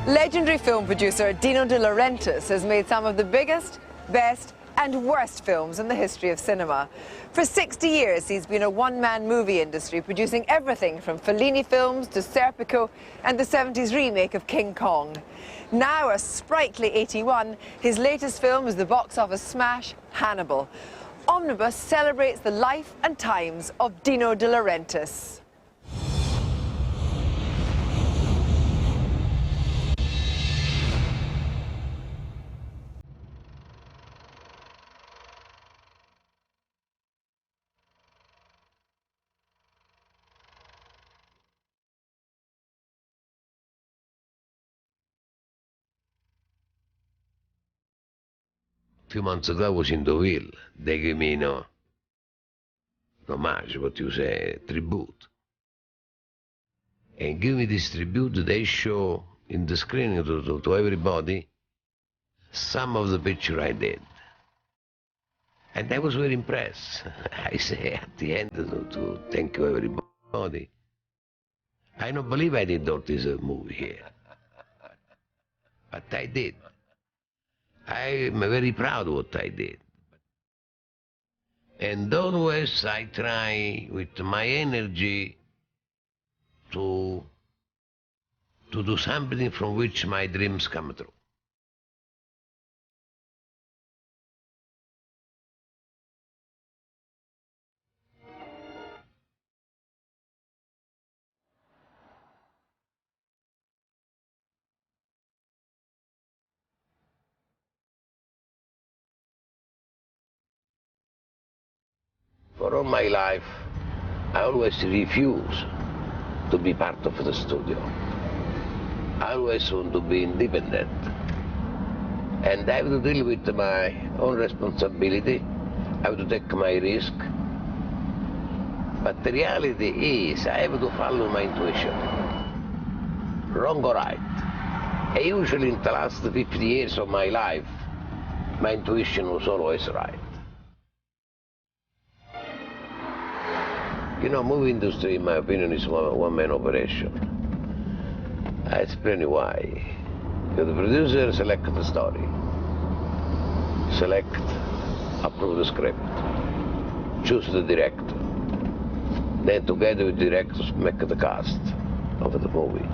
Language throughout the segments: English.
Legendary film producer Dino De Laurentiis has made some of the biggest, best and worst films in the history of cinema. For 60 years, he's been a one-man movie industry, producing everything from Fellini films to Serpico and the 70s remake of King Kong. Now a sprightly 81, his latest film is the box office smash, Hannibal. Omnibus celebrates the life and times of Dino De Laurentiis. A few months ago I was in Deauville. They gave me, an homage, what you say, tribute. And give me this tribute, they show in the screening to everybody some of the picture I did. And I was very impressed. I say at the end to thank you everybody. I don't believe I did all this movie here. But I did. I'm very proud of what I did. And always I try with my energy to do something from which my dreams come true. For all my life, I always refuse to be part of the studio. I always want to be independent. And I have to deal with my own responsibility. I have to take my risk. But the reality is, I have to follow my intuition. Wrong or right. And usually in the last 50 years of my life, my intuition was always right. You know, movie industry, in my opinion, is one-man operation. I explain you why. The producer select the story, approve the script, choose the director, then together with the directors make the cast of the movie.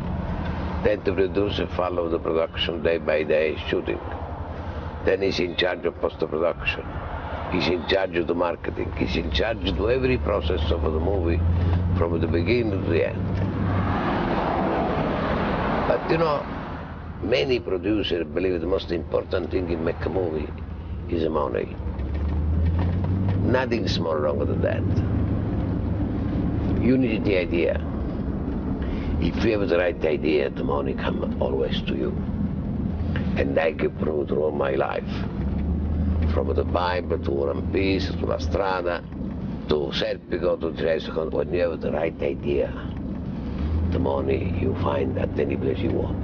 Then the producer follow the production day by day, shooting. Then he's in charge of post-production. He's in charge of the marketing. He's in charge of every process of the movie from the beginning to the end. But you know, many producers believe the most important thing in make a movie is money. Nothing's more wrong than that. You need the idea. If you have the right idea, the money comes always to you. And I can prove through all my life. From the Bible to War and Peace, to La Strada, to Serpico, to Tresco, when you have the right idea, the money you find at any place you want.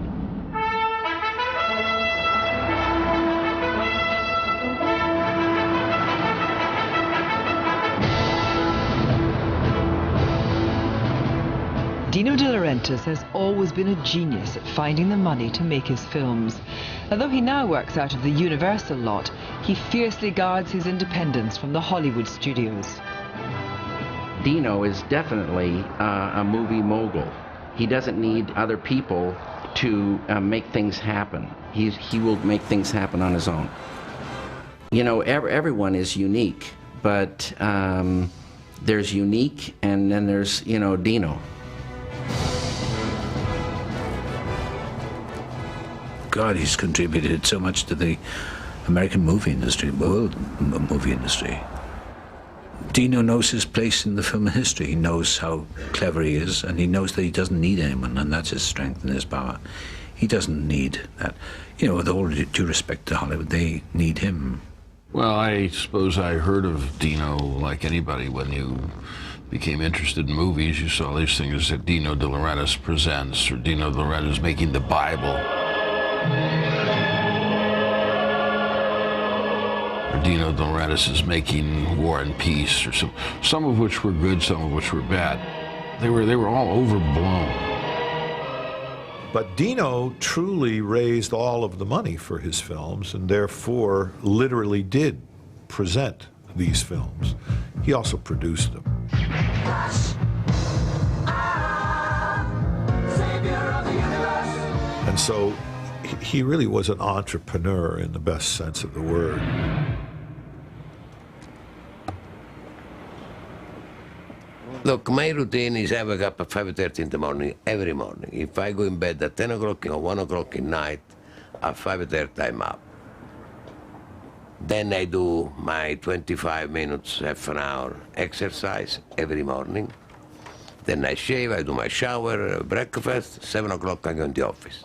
Dino De Laurentiis has always been a genius at finding the money to make his films. Although he now works out of the Universal lot, he fiercely guards his independence from the Hollywood studios. Dino is definitely a movie mogul. He doesn't need other people to make things happen. He will make things happen on his own. You know, everyone is unique, but there's unique and then there's, you know, Dino. God, he's contributed so much to the American movie industry, world movie industry. Dino knows his place in the film history. He knows how clever he is, and he knows that he doesn't need anyone, and that's his strength and his power. He doesn't need that. You know, with all due respect to Hollywood, they need him. Well, I suppose I heard of Dino like anybody. When you became interested in movies, you saw these things that Dino De Laurentiis presents, or Dino De Laurentiis making the Bible. Or Dino De Laurentiis is making War and Peace, or some of which were good, some of which were bad. They were all overblown. But Dino truly raised all of the money for his films and therefore literally did present these films. He also produced them. And so he really was an entrepreneur in the best sense of the word. Look, my routine is I wake up at 5:30 in the morning, every morning. If I go in bed at 10 o'clock or 1 o'clock at night, at 5:30 I'm up. Then I do my 25 minutes, half an hour exercise every morning. Then I shave, I do my shower, breakfast, 7 o'clock I go in the office.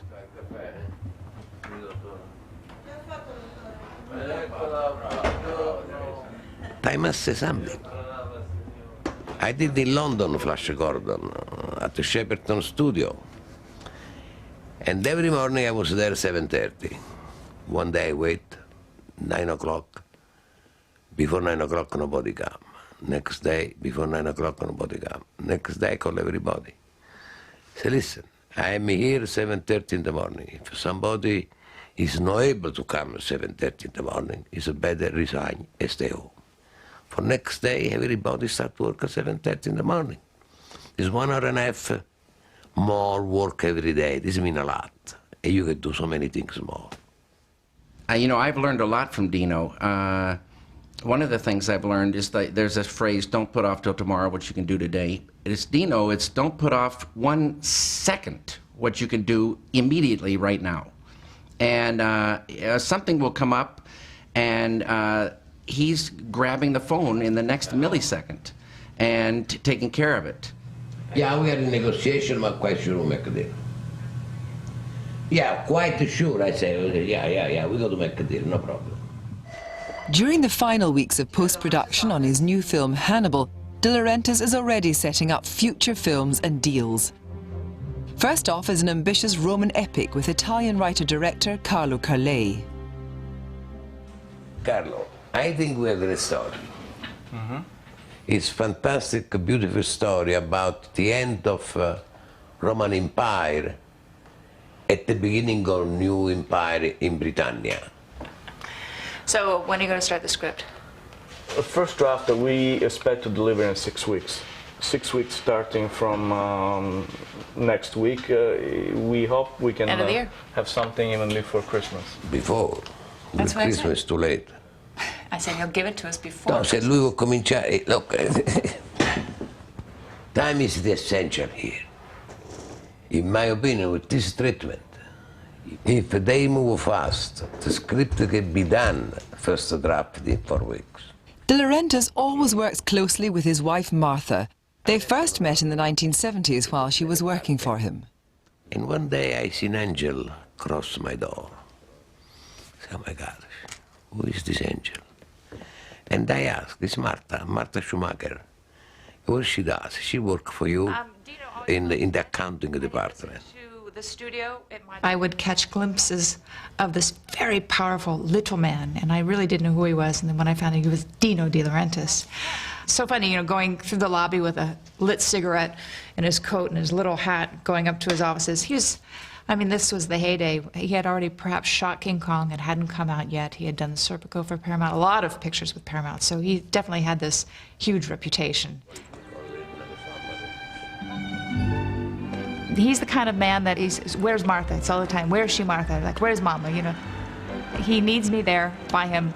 I must say something. I did in London, Flash Gordon, at the Shepperton studio. And every morning I was there 7:30. One day I wait, 9 o'clock. Before 9 o'clock nobody come. Next day, before 9 o'clock nobody come. Next day I call everybody. Say, listen, I am here 7:30 in the morning. If somebody is not able to come 7:30 in the morning, it's better resign and stay home. For next day, everybody start work at 7:30 in the morning. It's 1 hour and a half more work every day. This means a lot. And you can do so many things more. You know, I've learned a lot from Dino. One of the things I've learned is that there's this phrase, don't put off till tomorrow what you can do today. It's Dino, it's don't put off 1 second what you can do immediately right now. And something will come up and he's grabbing the phone in the next millisecond and taking care of it. Yeah, we are in negotiation, but quite sure we'll make a deal. Yeah, quite sure, I say. Yeah, we got to make a deal, no problem. During the final weeks of post-production on his new film Hannibal, De Laurentiis is already setting up future films and deals. First off is an ambitious Roman epic with Italian writer-director Carlo Carlei. Carlo, I think we have a great story. It's fantastic, beautiful story about the end of Roman Empire at the beginning of new empire in Britannia. So when are you going to start the script? The first draft that we expect to deliver in 6 weeks. 6 weeks starting from next week. We hope we can End of the year. have something even before Christmas. Before. That's what I Christmas said. too late. I said he'll give it to us before. No, se lui vuol cominciare, look, time is the essential here. In my opinion, with this treatment, if they move fast, the script can be done first draft in 4 weeks. De Laurentiis always works closely with his wife Martha. They first met in the 1970s while she was working for him. And one day I see an angel cross my door. I say, oh my gosh, who is this angel? And I ask, it's Martha Schumacher. What she does? She works for you in the accounting department. The studio, I would catch glimpses of this very powerful little man, and I really didn't know who he was. And then when I found out he was Dino De Laurentiis, so funny, you know, going through the lobby with a lit cigarette in his coat and his little hat, going up to his offices. He was, I mean, this was the heyday. He had already perhaps shot King Kong. It hadn't come out yet. He had done Serpico for Paramount, a lot of pictures with Paramount. So he definitely had this huge reputation. He's the kind of man that he's, where's Martha? It's all the time, where's she, Martha? Like, where's Mama, you know? He needs me there by him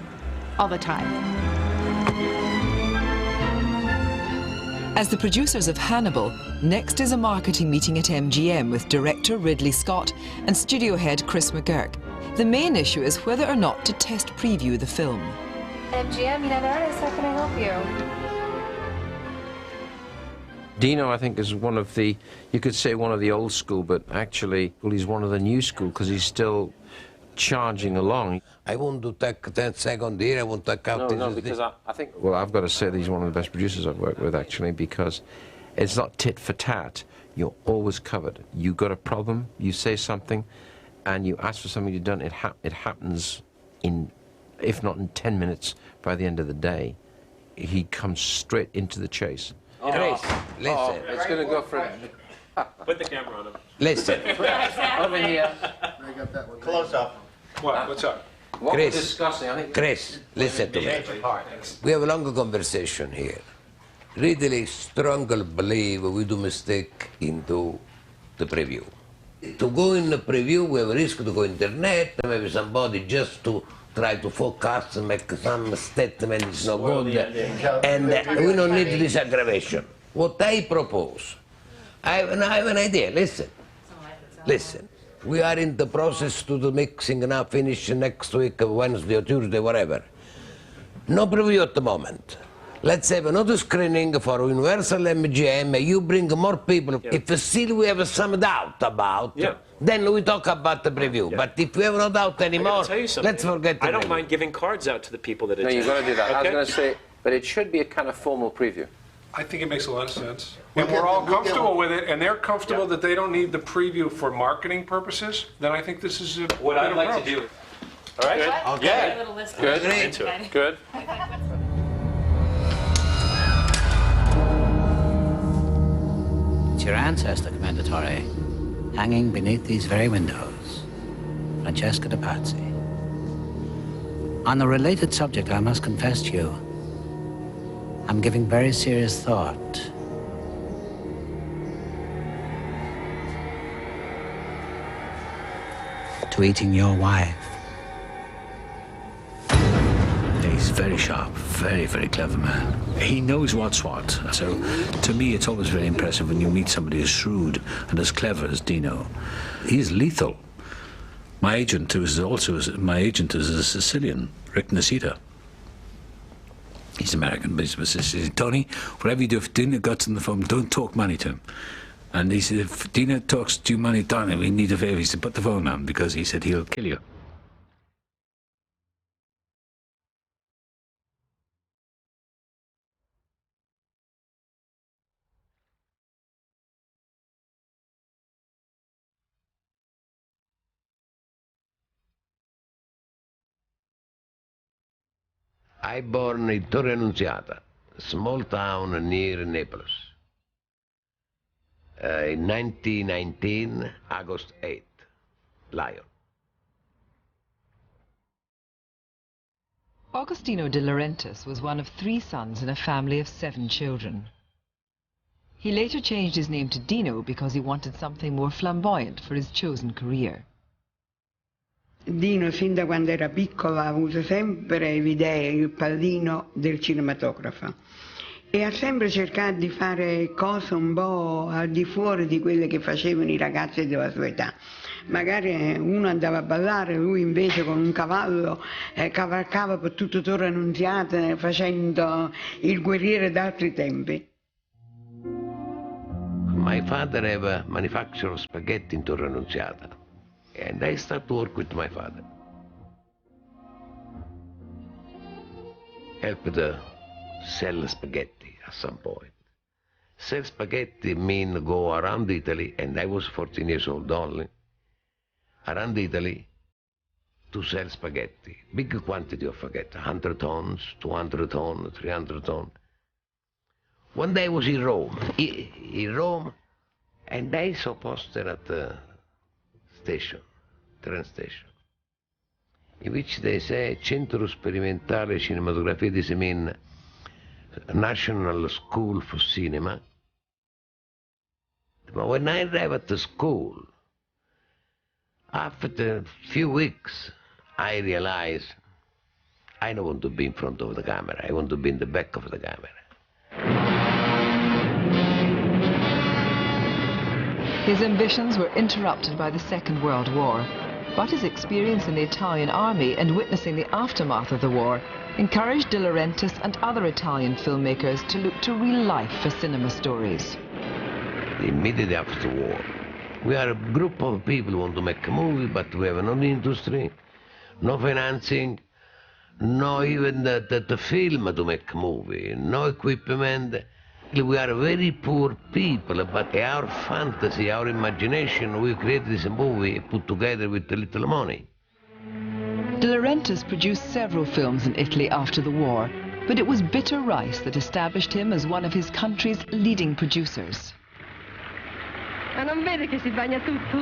all the time. As the producers of Hannibal, next is a marketing meeting at MGM with director Ridley Scott and studio head Chris McGurk. The main issue is whether or not to test preview the film. MGM, United Artists, how can I help you? Dino, I think, is one of the, you could say one of the old school, but actually, well, he's one of the new school because he's still charging along. I want to take 10 seconds here, I want to count this. No, because I think, well, I've got to say that he's one of the best producers I've worked with, actually, because it's not tit for tat. You're always covered. You got a problem, you say something, and you ask for something to be done, it happens in, if not in 10 minutes, by the end of the day. He comes straight into the chase. Chris, listen. It's going to go for Put the camera on him. Listen, Over here. Close up. What? What's up? What Chris. we're discussing, I think. Chris, listen to me. We have a long conversation here. Really strongly believe we do mistake into the preview. To go in the preview, we have a risk to go internet, maybe somebody just to try to focus and make some statement is not good, and we don't need this aggravation. What I propose, I have an idea, listen. We are in the process to the mixing now, finish next week, Wednesday or Tuesday, whatever. No preview at the moment. Let's have another screening for Universal MGM, you bring more people. Yeah. If still we have some doubt about, then we talk about the preview. Yeah. But if we have no doubt anymore, let's forget the I don't preview. mind giving cards out to the people that attend. No, you've got to do that. Okay? I was going to say, but it should be a kind of formal preview. I think it makes a lot of sense. And we're all comfortable with it, and they're comfortable that they don't need the preview for marketing purposes, then I think this is a What I'd like to do. All right? What? Yeah. A little list. Good. Into it. Good. It's your ancestor, Commendatore, hanging beneath these very windows, Francesca de Pazzi. On the related subject, I must confess to you, I'm giving very serious thought to eating your wife. He's very sharp, very, very clever man. He knows what's what. So, to me, it's always very impressive when you meet somebody as shrewd and as clever as Dino. He's lethal. My agent is a Sicilian, Rick Nasita. He's American, but he's Sicilian. Tony, whatever you do, if Dino gets on the phone, don't talk money to him. And he said, if Dino talks to you money, Tony, we need a favor. He said, put the phone on, because he said he'll kill you. I born in Torre Annunziata, a small town near Naples. In 1919, August 8th, Lion. Agostino De Laurentiis was one of 3 sons in a family of 7 children. He later changed his name to Dino because he wanted something more flamboyant for his chosen career. Dino, sin da quando era piccolo, ha avuto sempre le idee, il pallino del cinematografo, e ha sempre cercato di fare cose un po' al di fuori di quelle che facevano i ragazzi della sua età. Magari uno andava a ballare, lui invece con un cavallo cavalcava per tutto Torre Annunziata facendo il guerriere d'altri tempi. My father have manufactured spaghetti in Torre Annunziata, and I start to work with my father. Helped sell spaghetti at some point. Sell spaghetti mean go around Italy, and I was 14 years old only, around Italy to sell spaghetti. Big quantity of spaghetti, 100 tons, 200 tons, 300 tons. One day I was in Rome, and I saw a poster at the station, train station, in which they say Centro Sperimentale Cinematografia di Semin, National School for Cinema. But when I arrived at the school, after a few weeks, I realized I don't want to be in front of the camera, I want to be in the back of the camera. His ambitions were interrupted by the Second World War, but his experience in the Italian army and witnessing the aftermath of the war encouraged De Laurentiis and other Italian filmmakers to look to real life for cinema stories. Immediately after the war, we are a group of people who want to make a movie, but we have no industry, no financing, no even the film to make a movie, no equipment. We are very poor people, but our fantasy, our imagination, we created this movie put together with a little money. De Laurentiis produced several films in Italy after the war, but it was bitter rice that established him as one of his country's leading producers. Ma non vede che si bagna tutto?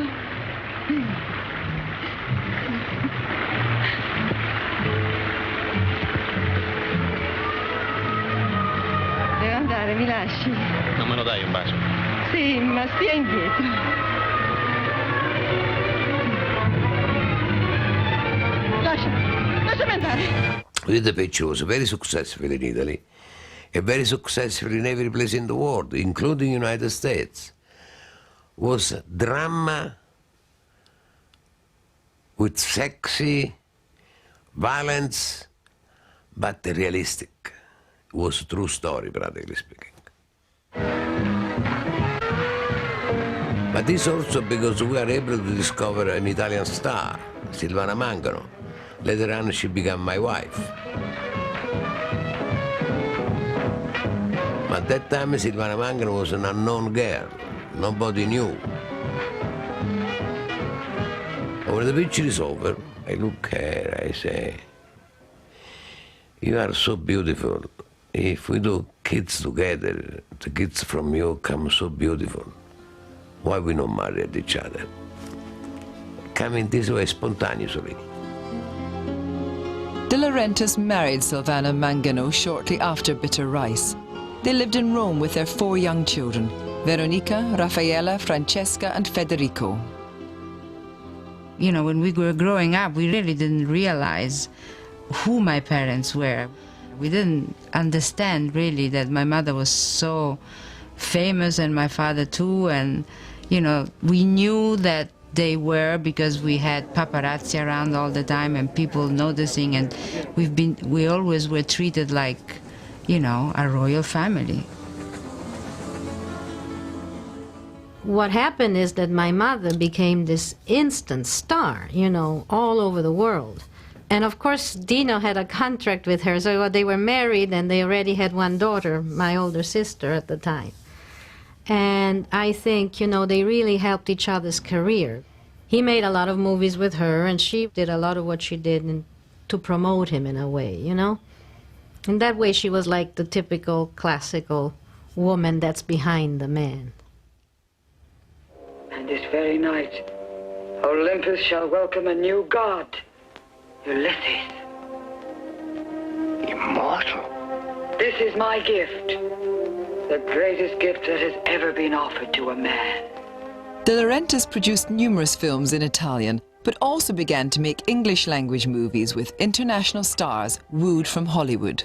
Devo andare, mi lasci? Non me lo dai un bacio? Sì, ma stia indietro. Lasciami andare. The picture was very successful in Italy and very successful in every place in the world, including the United States. Was drama with sexy violence, but realistic. It was a true story, practically speaking. But this also because we are able to discover an Italian star, Silvana Mangano. Later on, she became my wife. At that time, Silvana Mangano was an unknown girl. Nobody knew. When the picture is over, I look at her, I say, you are so beautiful. If we do kids together, the kids from you come so beautiful. Why we not marry at each other? Coming this way spontaneously. De Laurentiis married Silvana Mangano shortly after Bitter Rice. They lived in Rome with their 4 young children, Veronica, Raffaella, Francesca and Federico. You know, when we were growing up, we really didn't realize who my parents were. We didn't understand really that my mother was so famous and my father too, and you know, we knew that they were because we had paparazzi around all the time and people noticing, and we always were treated like, you know, a royal family. What happened is that my mother became this instant star, you know, all over the world. And of course, Dino had a contract with her, so they were married and they already had 1 daughter, my older sister at the time. And I think, you know, they really helped each other's career. He made a lot of movies with her, and she did a lot of what she did to promote him in a way, you know? In that way, she was like the typical classical woman that's behind the man. And this very night, Olympus shall welcome a new god, Ulysses. Immortal. This is my gift, the greatest gift that has ever been offered to a man. De Laurentiis produced numerous films in Italian, but also began to make English-language movies with international stars wooed from Hollywood.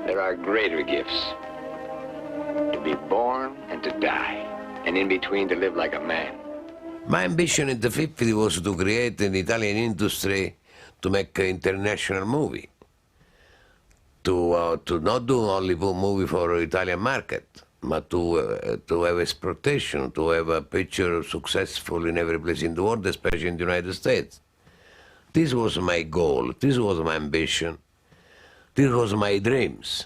There are greater gifts. To be born and to die, and in between to live like a man. My ambition in the 50s was to create an Italian industry to make an international movie. To not do only a movie for the Italian market, but to have exploitation, to have a picture successful in every place in the world, especially in the United States. This was my goal, this was my ambition, this was my dreams.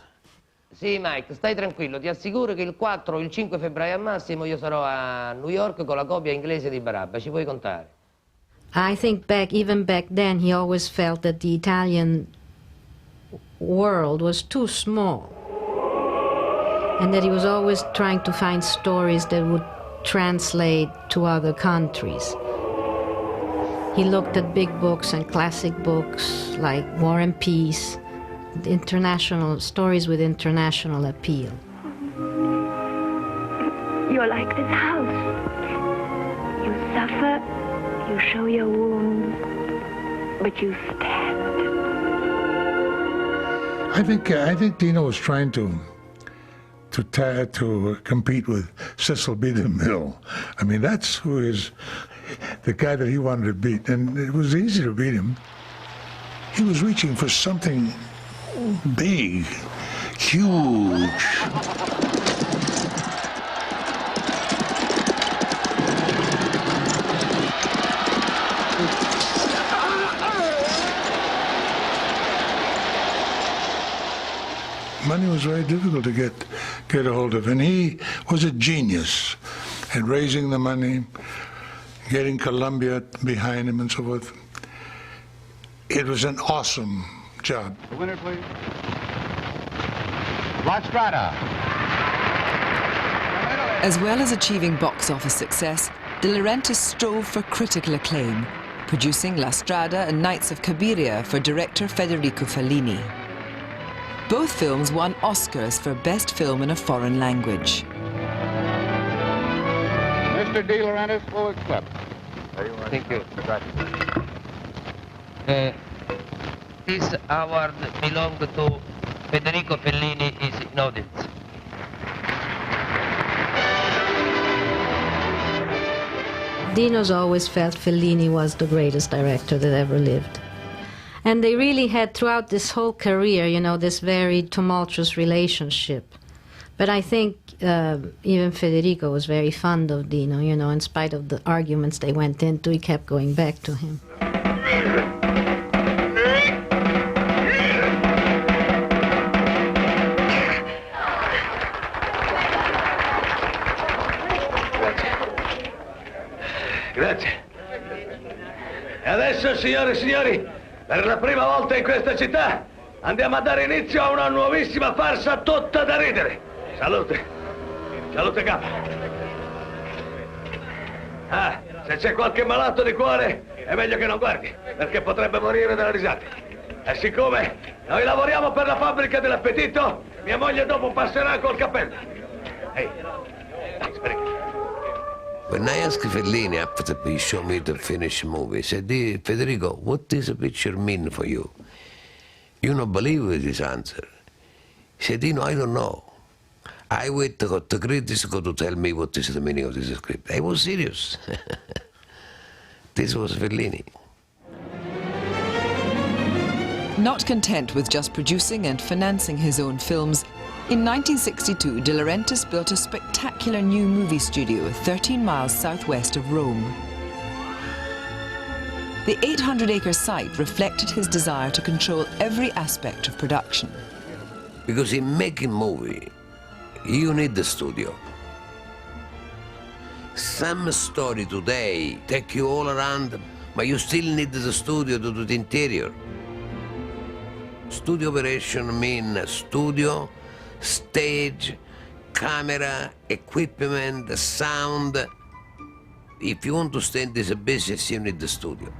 Sì, Mike, stai tranquillo, ti assicuro che il 4 o il 5 febbraio al massimo io sarò a New York con la copia inglese di Barabba, ci puoi contare. I think even back then, he always felt that the Italian world was too small, and that he was always trying to find stories that would translate to other countries. He looked at big books and classic books like War and Peace, international stories with international appeal. You're like this house. You suffer, you show your wounds, but you stand. I think Dino was trying to compete with Cecil B. DeMille. I mean, that's who is the guy that he wanted to beat, and it was easy to beat him. He was reaching for something big, huge. Money was very difficult to get a hold of, and he was a genius at raising the money, getting Columbia behind him and so forth. It was an awesome job. The winner, please. La Strada. From Italy. As well as achieving box office success, De Laurentiis strove for critical acclaim, producing La Strada and Nights of Cabiria for director Federico Fellini. Both films won Oscars for Best Film in a Foreign Language. Mr. De Laurentiis will accept. Thank you. This award belongs to Federico Fellini, is in audience. Dino's always felt Fellini was the greatest director that ever lived. And they really had, throughout this whole career, you know, this very tumultuous relationship. But I think even Federico was very fond of Dino, you know, in spite of the arguments they went into, he kept going back to him. Grazie. E adesso, signore e signori, per la prima volta in questa città andiamo a dare inizio a una nuovissima farsa tutta da ridere. Salute. Salute, capo. Ah, se c'è qualche malato di cuore è meglio che non guardi, perché potrebbe morire dalle risate. E siccome noi lavoriamo per la fabbrica dell'appetito, mia moglie dopo passerà col cappello. Ehi, dai, sbrigati. When I asked Fellini after he showed me the finished movie, he said, Federico, what does a picture mean for you? You don't believe with his answer. He said, Dino, I don't know. I wait to the critics to tell me what is the meaning of this script. I was serious. This was Fellini. Not content with just producing and financing his own films, in 1962, De Laurentiis built a spectacular new movie studio 13 miles southwest of Rome. The 800-acre site reflected his desire to control every aspect of production. Because in making movie, you need the studio. Some story today take you all around, but you still need the studio to do the interior. Studio operation means studio, stage, camera, equipment, sound. If you want to stay in this business, you need the studio.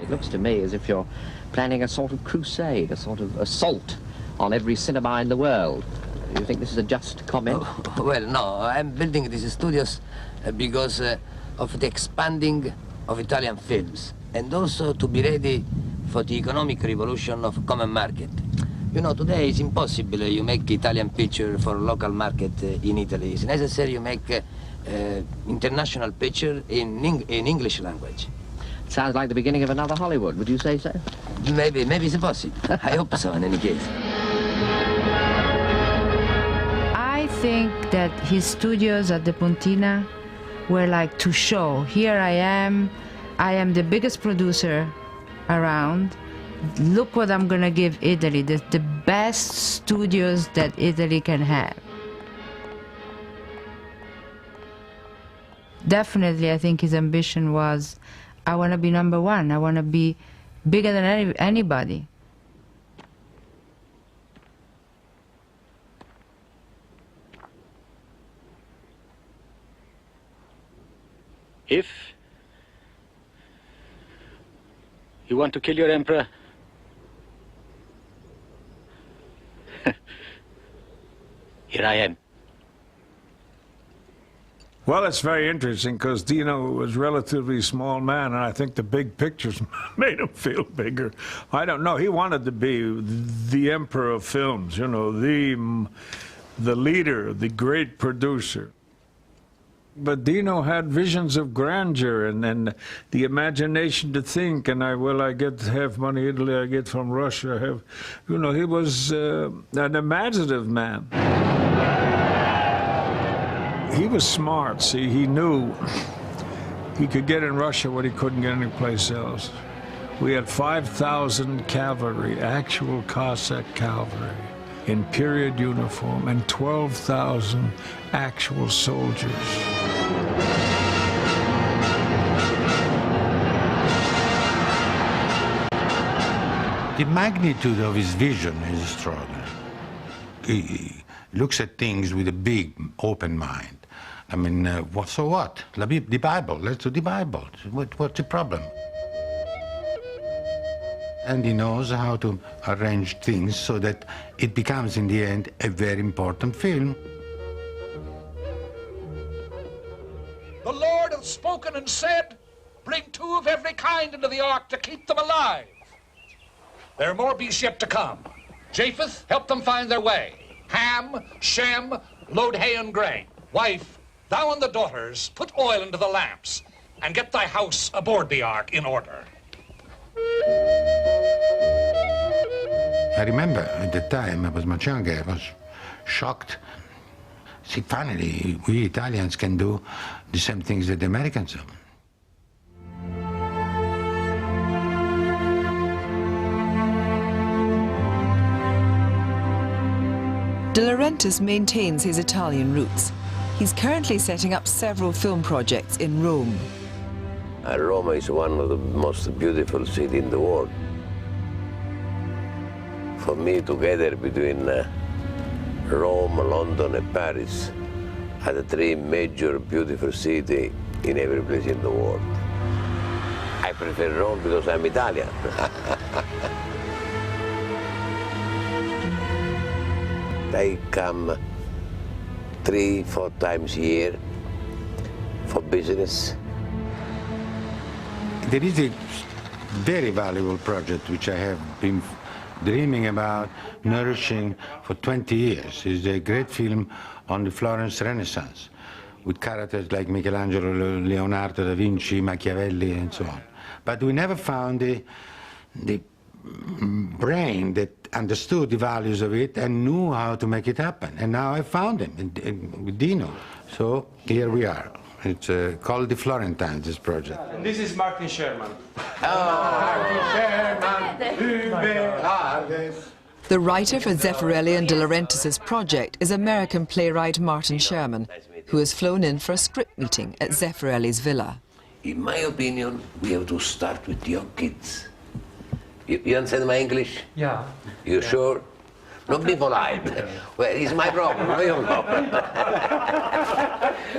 It looks to me as if you're planning a sort of crusade, a sort of assault on every cinema in the world. Do you think this is a just comment? Oh, well, no, I'm building these studios because of the expanding of Italian films, and also to be ready for the economic revolution of common market. You know, today it's impossible you make Italian picture for local market in Italy. It's necessary you make international picture in English language. Sounds like the beginning of another Hollywood, would you say so? Maybe it's possible. I hope so, in any case. I think that his studios at the Pontina were like to show, here I am the biggest producer around, look what I'm gonna give Italy, the best studios that Italy can have. Definitely, I think his ambition was, I want to be number one, I want to be bigger than anybody. If you want to kill your emperor, here I am. Well, it's very interesting because Dino was a relatively small man, and I think the big pictures made him feel bigger. I don't know. He wanted to be the emperor of films, you know, the leader, the great producer. But Dino had visions of grandeur and the imagination to think, and I get half money Italy I get from Russia. You know, he was an imaginative man. He was smart, see, he knew he could get in Russia what he couldn't get anyplace else. We had 5,000 cavalry, actual Cossack cavalry, in period uniform, and 12,000 actual soldiers. The magnitude of his vision is extraordinary. He looks at things with a big, open mind. I mean, so what? The Bible, let's do the Bible. What's the problem? And he knows how to arrange things so that it becomes, in the end, a very important film. The Lord hath spoken and said, bring 2 of every kind into the ark to keep them alive. There are more beasts yet to come. Japheth, help them find their way. Ham, Shem, load hay and grain. Wife, thou and the daughters, put oil into the lamps, and get thy house aboard the ark in order. I remember at the time, I was much younger, I was shocked. See, finally, we Italians can do the same things that the Americans do. De Laurentiis maintains his Italian roots. He's currently setting up several film projects in Rome. Rome is one of the most beautiful cities in the world. For me, together between Rome, London, and Paris are the 3 major beautiful cities in every place in the world. I prefer Rome because I'm Italian. I come 3-4 times a year for business. There is a very valuable project which I have been dreaming about, nourishing for 20 years. It's a great film on the Florence Renaissance, with characters like Michelangelo, Leonardo da Vinci, Machiavelli, and so on. But we never found the brain that understood the values of it and knew how to make it happen. And now I found him with Dino. So here we are. It's called the Florentines, this project. And this is Martin Sherman. The writer for Zeffirelli and De Laurentiis' project is American playwright Martin Sherman, who has flown in for a script meeting at Zeffirelli's villa. In my opinion, we have to start with young kids. You understand my English? Yeah. You sure? Not be polite. Well, it's my problem, no your problem.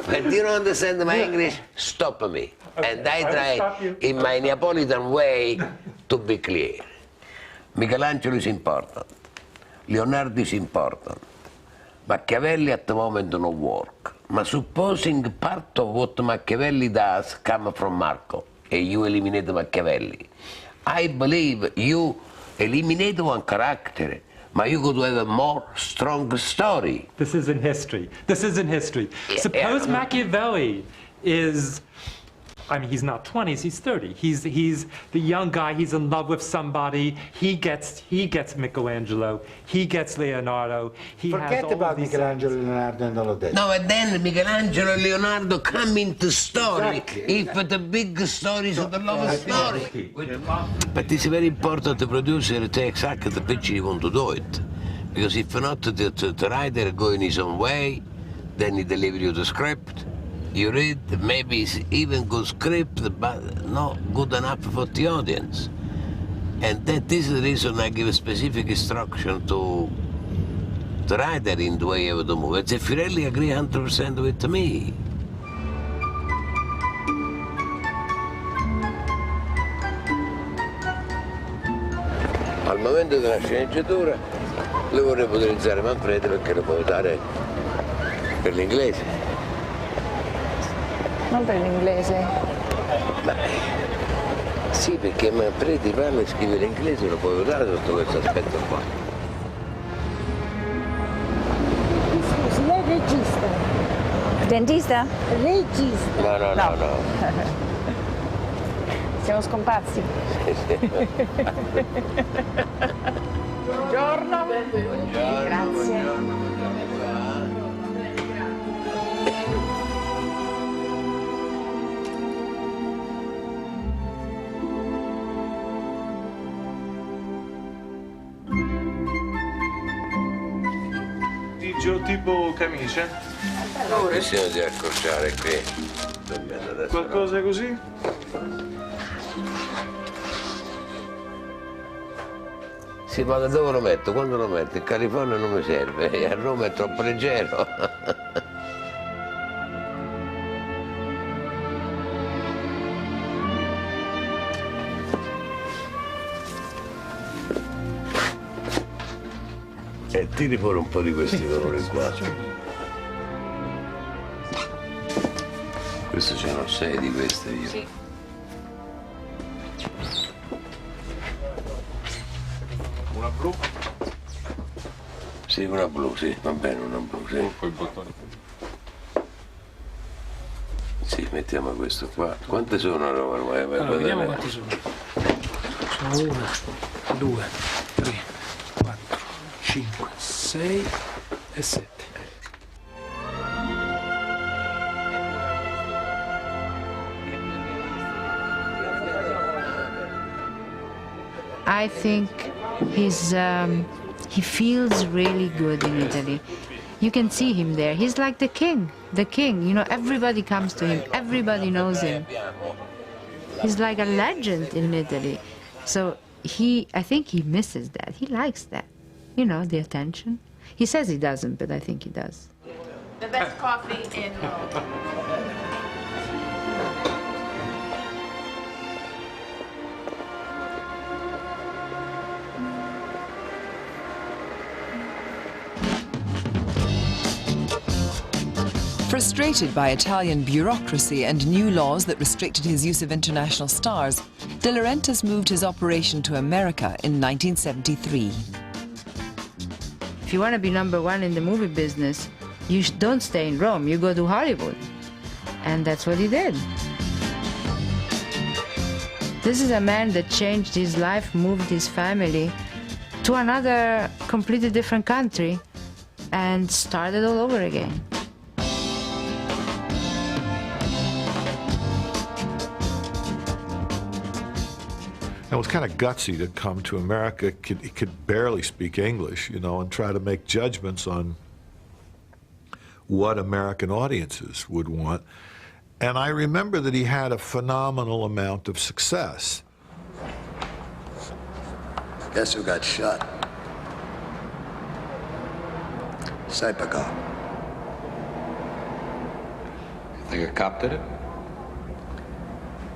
When you don't understand my English, stop me. Okay. And I try, in my Neapolitan way, to be clear. Michelangelo is important. Leonardo is important. Machiavelli at the moment don't work. But supposing part of what Machiavelli does come from Marco, and you eliminate Machiavelli, I believe you eliminate one character, but you could have a more strong story. This isn't history. This isn't history. Suppose Machiavelli is, I mean, he's not 20s, he's 30. He's the young guy, he's in love with somebody, he gets Michelangelo, he gets Leonardo, he has Forget all about of these Michelangelo, Leonardo, and all of that. No, but then Michelangelo and Leonardo come into story. Exactly. If the big story is the love story. But it's very important the producer takes exactly the picture you want to do it. Because if not, the writer go in his own way, then he deliver you the script. You read, maybe it's even good script, but not good enough for the audience. And that is the reason I give a specific instruction to the writer in the way of the movie. Zeffirelli agree 100% with me. Al momento della sceneggiatura lo vorrei utilizzare Manfredo perché lo può dare per l'inglese. Non per l'inglese. Ma sì, perché Manfredi parla e scrive l'inglese, lo puoi usare sotto questo aspetto qua. Scusi, lei è regista? Dentista? Regista. No. Siamo scomparsi. Buongiorno. Grazie. Tipo camicia? Rischiamo di accorciare qui. Qualcosa così? Sì, ma dove lo metto? Quando lo metto? In California non mi serve, e a Roma è troppo leggero. E tiri fuori un po' di questi colori qua. Questo ce n'ho 6 di queste io. Sì. Una blu? Sì, una blu, sì, va bene, una blu, sì. Con i bottoni. Sì, mettiamo questo qua. Quante sono allora? Allora, vediamo quanti sono. Sono 1, 2, 3, 4, 5, 6 e 7. I think he feels really good in Italy. You can see him there. He's like the king. You know, everybody comes to him. Everybody knows him. He's like a legend in Italy. So I think he misses that. He likes that, you know, the attention. He says he doesn't, but I think he does. The best coffee in Rome. Frustrated by Italian bureaucracy and new laws that restricted his use of international stars, De Laurentiis moved his operation to America in 1973. If you want to be #1 in the movie business, you don't stay in Rome, you go to Hollywood. And that's what he did. This is a man that changed his life, moved his family to another completely different country and started all over again. It was kind of gutsy to come to America. He could barely speak English, you know, and try to make judgments on what American audiences would want. And I remember that he had a phenomenal amount of success. Guess who got shot? Saipagon. You think a cop did it?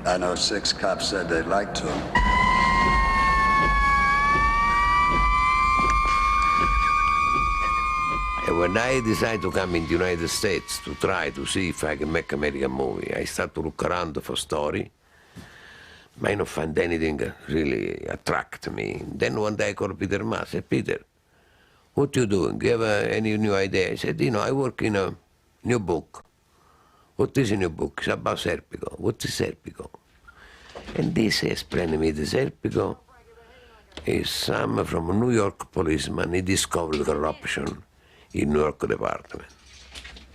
I know 6 cops said they'd like to. And when I decided to come in the United States to try to see if I can make American movie, I started to look around for story. I don't find anything really attract me. Then one day I called Peter Ma. I said, Peter, what you doing? Do you have any new idea? He said, you know, I work in a new book. What is a new book? It's about Serpico. What is Serpico? And this explained me the Serpico is some from a New York policeman. He discovered corruption in New York department.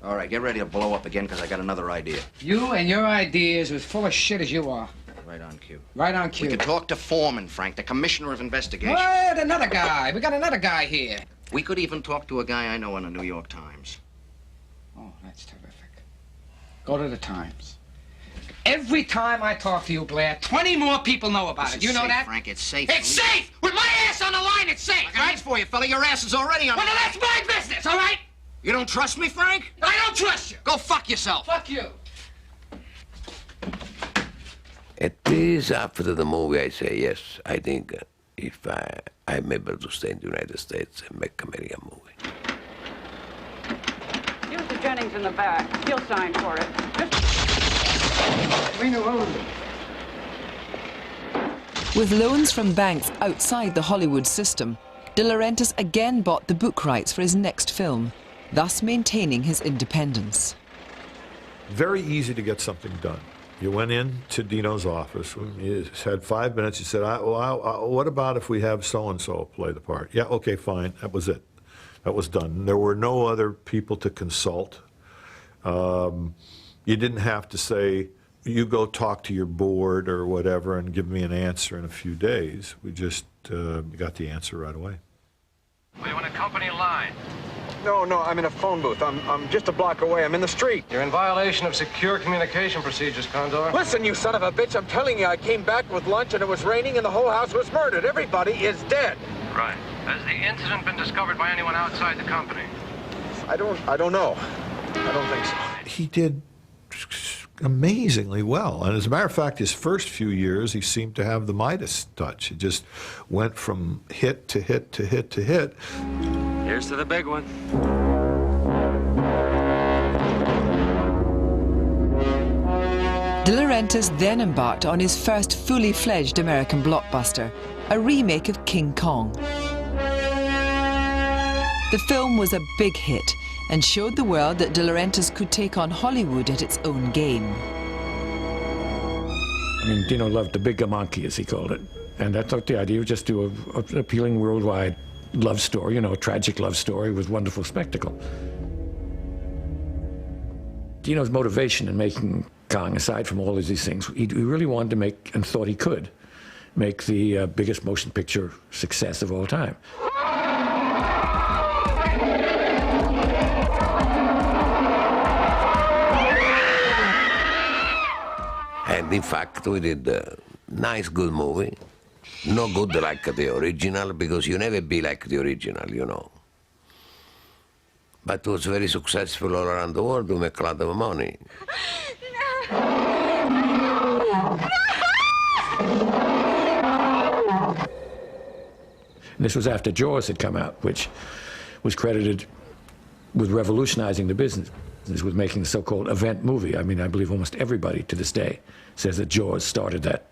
All right, get ready to blow up again, because I got another idea. You and your ideas are as full of shit as you are. Right on cue. Right on cue. We could talk to Foreman, Frank, the commissioner of investigation. What? Another guy. We got another guy here. We could even talk to a guy I know in the New York Times. Oh, that's terrific. Go to the Times. Every time I talk to you, Blair, 20 more people know about it. You know safe, that? Frank, it's safe. It's safe! With my ass on the line, it's safe, I got news for you, fella. Your ass is already on Well, the now that's my business, all right? You don't trust me, Frank? I don't trust you. Go fuck yourself. Fuck you. At least after the movie, I say, yes, I think if I'm able to stay in the United States and make American movie. Here's the Jennings in the back. He'll sign for it. With loans from banks outside the Hollywood system, De Laurentiis again bought the book rights for his next film, thus maintaining his independence. Very easy to get something done. You went into Dino's office, you had 5 minutes, you said, what about if we have so-and-so play the part? Yeah, okay, fine, that was it. That was done. There were no other people to consult. You didn't have to say, you go talk to your board or whatever and give me an answer in a few days. We just got the answer right away. Well, you want a company line? No, I'm in a phone booth. I'm just a block away. I'm in the street. You're in violation of secure communication procedures, Condor. Listen, you son of a bitch, I'm telling you, I came back with lunch and it was raining and the whole house was murdered. Everybody is dead. Right. Has the incident been discovered by anyone outside the company? I don't know. I don't think so. He did amazingly well. And as a matter of fact, his first few years, he seemed to have the Midas touch. He just went from hit to hit to hit to hit. Here's to the big one. De Laurentiis then embarked on his first fully fledged American blockbuster, a remake of King Kong. The film was a big hit and showed the world that De Laurentiis could take on Hollywood at its own game. I mean, Dino loved the bigger monkey, as he called it. And I thought the idea was just do an appealing worldwide love story, you know, a tragic love story with wonderful spectacle. Dino's motivation in making Kong, aside from all of these things, he really wanted to make, and thought he could, make the biggest motion picture success of all time. And in fact, we did a nice, good movie. No good like the original, because you never be like the original, you know. But it was very successful all around the world. We make a lot of money. This was after Jaws had come out, which was credited with revolutionizing the business. This was making the so-called event movie. I mean, I believe almost everybody to this day says that Jaws started that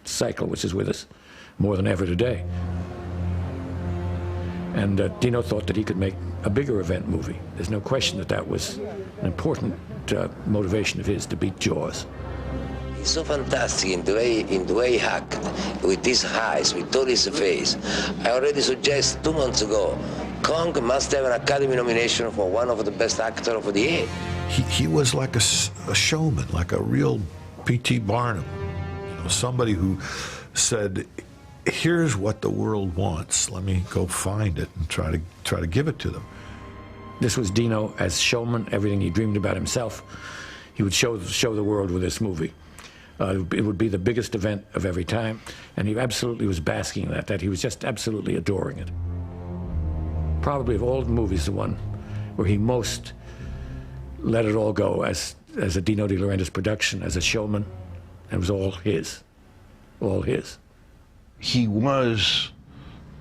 cycle, which is with us more than ever today. And Dino thought that he could make a bigger event movie. There's no question that that was an important motivation of his, to beat Jaws. He's so fantastic in the way he acted, with his eyes, with all his face. I already suggested 2 months ago, Kong must have an Academy nomination for one of the best actors of the year. He was like a showman, like a real P.T. Barnum, you know, somebody who said, here's what the world wants. Let me go find it and try to give it to them. This was Dino as showman, everything he dreamed about himself. He would show the world with this movie. It would be the biggest event of every time, and he absolutely was basking in that he was just absolutely adoring it. Probably of all the movies, the one where he most let it all go as a Dino De Laurentiis production, as a showman, and it was all his. All his. He was,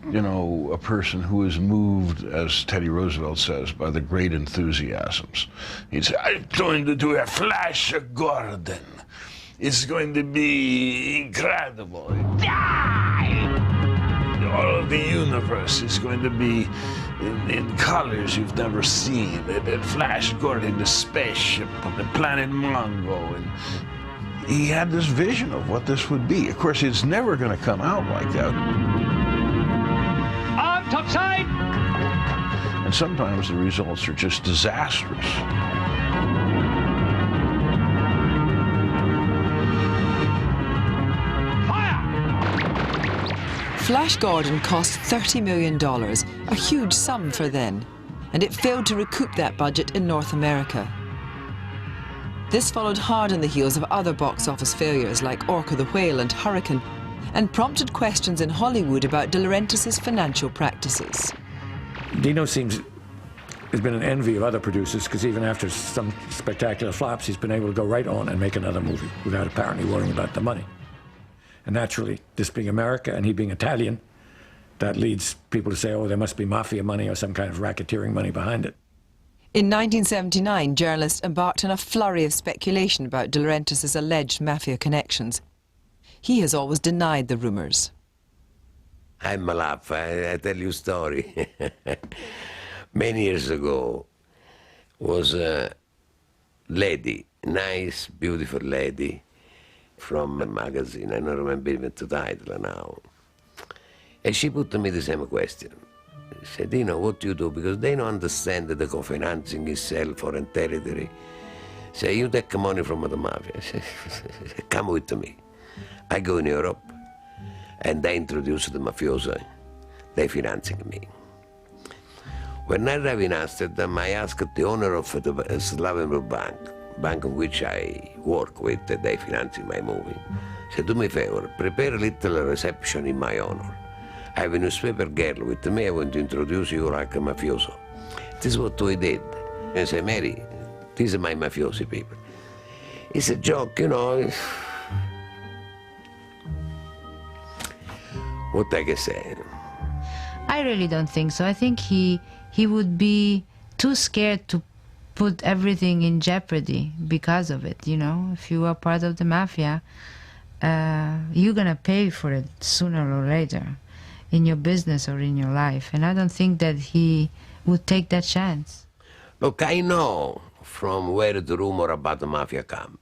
you know, a person who was moved, as Teddy Roosevelt says, by the great enthusiasms. He'd say, I'm going to do a Flash Gordon. It's going to be incredible. All of the universe is going to be in colors you've never seen. And Flash Gordon, the spaceship on the planet Mongo. And he had this vision of what this would be. Of course, it's never going to come out like that. On topside! And sometimes the results are just disastrous. Flash Gordon cost $30 million, a huge sum for then, and it failed to recoup that budget in North America. This followed hard on the heels of other box office failures like Orca the Whale and Hurricane, and prompted questions in Hollywood about De Laurentiis' financial practices. Dino has been an envy of other producers, because even after some spectacular flops, he's been able to go right on and make another movie without apparently worrying about the money. And naturally, this being America and he being Italian, that leads people to say, oh, there must be mafia money or some kind of racketeering money behind it. In 1979, journalists embarked on a flurry of speculation about De Laurentiis' alleged mafia connections. He has always denied the rumours. I'm a laugh. I tell you a story. Many years ago, was a lady, nice, beautiful lady, from a magazine, I don't remember even the title now. And she put to me the same question. She said, Dino, what do you do? Because they don't understand the co-financing itself, foreign territory. Say, you take money from the mafia. Say, come with me. I go in Europe, and they introduce the mafiosi. They financing me. When I arrived in Amsterdam, I asked the owner of the Slavenburg bank in which I work with, they financing my movie. Said, do me a favor, prepare a little reception in my honor. I have a newspaper girl with me, I want to introduce you like a mafioso. This is what we did. I said, Mary, these are my mafiosi people. It's a joke, you know. What I can say? I really don't think so. I think he he would be too scared to put everything in jeopardy because of it, you know. If you are part of the mafia, you're gonna pay for it sooner or later in your business or in your life. And I don't think that he would take that chance. Look, I know from where the rumor about the mafia come.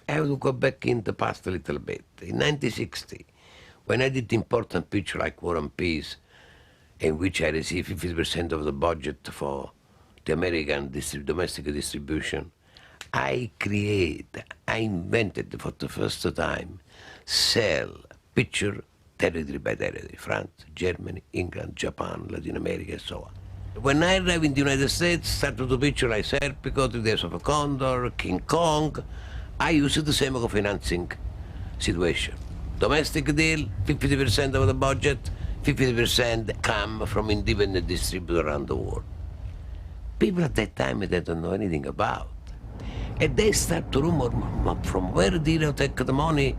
I have to go back in the past a little bit. In 1960, when I did important picture like War and Peace, in which I received 50% of the budget for the American domestic distribution, I invented for the first time, sell picture territory by territory, France, Germany, England, Japan, Latin America, and so on. When I arrived in the United States, started to picture like Serpico, 3 Days of a Condor, King Kong, I used the same financing situation. Domestic deal, 50% of the budget, 50% come from independent distributors around the world. People at that time they don't know anything about. And they start to rumor from where did they take the money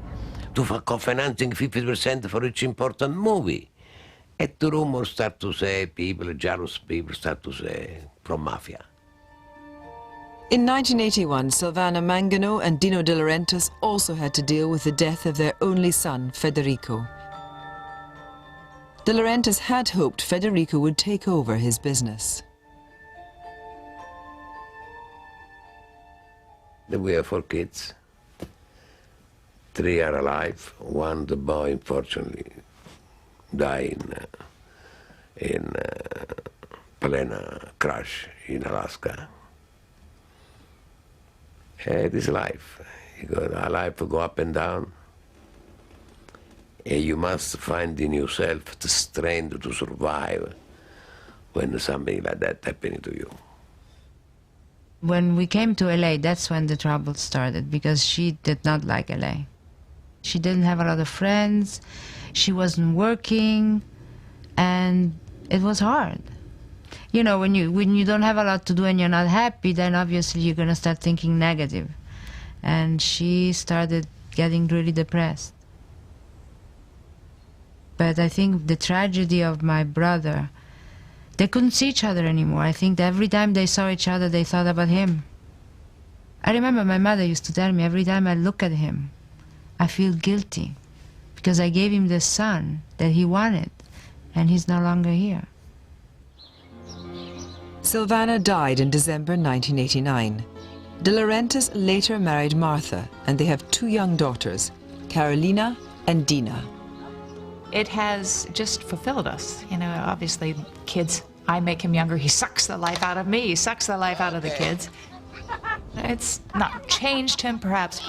to co-financing 50% for each important movie. And the rumors start to say, jealous people start to say, from mafia. In 1981, Silvana Mangano and Dino De Laurentiis also had to deal with the death of their only son, Federico. De Laurentiis had hoped Federico would take over his business. We have 4 kids. 3 are alive. 1, the boy, unfortunately, died in plane crash in Alaska. It is life. Life go up and down. And you must find in yourself the strength to survive when something like that happening to you. When we came to LA, that's when the trouble started, because she did not like LA. She didn't have a lot of friends, she wasn't working, and it was hard. You know, when you don't have a lot to do and you're not happy, then obviously you're going to start thinking negative. And she started getting really depressed. But I think the tragedy of my brother, they couldn't see each other anymore. I think that every time they saw each other, they thought about him. I remember my mother used to tell me, every time I look at him, I feel guilty, because I gave him the son that he wanted, and he's no longer here. Silvana died in December 1989. De Laurentiis later married Martha, and they have 2 young daughters, Carolina and Dina. It has just fulfilled us. You know, obviously, kids, I make him younger, he sucks the life out of me, he sucks the life out of the kids. It's not changed him, perhaps,